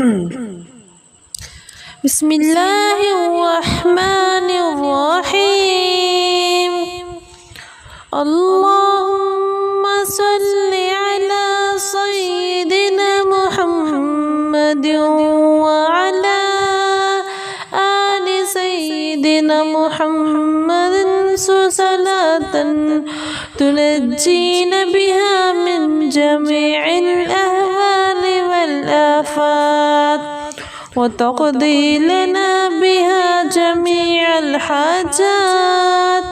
بسم الله الرحمن الرحيم. اللهم صل على سيدنا محمد وعلى آل سيدنا محمد صلاة تنجينا بها من جميع الأهوال والآفات وتقضي لنا بها جميع الحاجات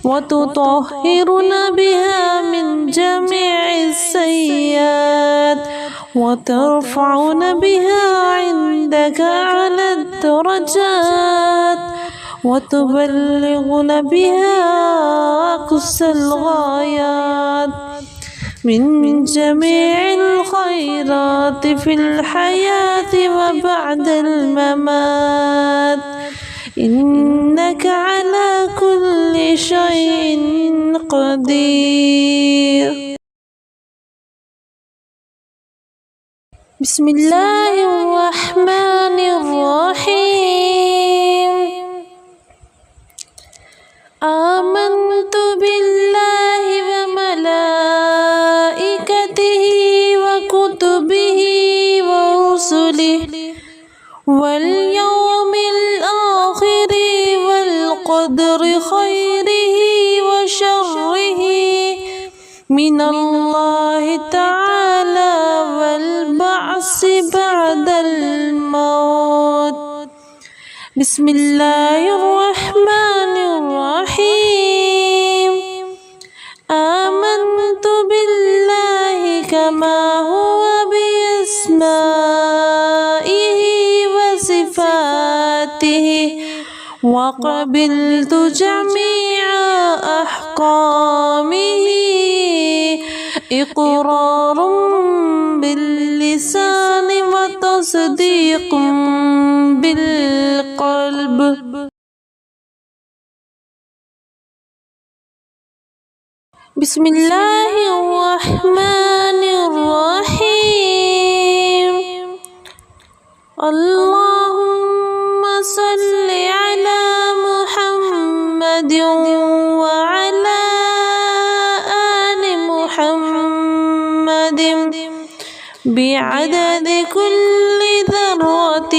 وتطهرنا بها من جميع السيئات وترفعنا بها عندك على الدرجات وتبلغنا بها أقصى الغايات من جميع الخيرات في الحياة وبعد الممات، إنك على كل شيء قدير. بسم الله الرحمن الرحيم. آمنت بالله وملائكته وكتبه ورسله واليوم الآخر والقدر خيره وشره من الله تعالى والبعث بعد الموت. بسم الله الرحمن الرحيم. آمنت بالله كما هو بأسمائه وصفاته وقبلت جميع أحكامه إقرار باللسان وتصديق بالقلب. بسم الله الرحمن الرحيم. اللهم صل على محمد وعلى آل محمد بعدد كل ذرة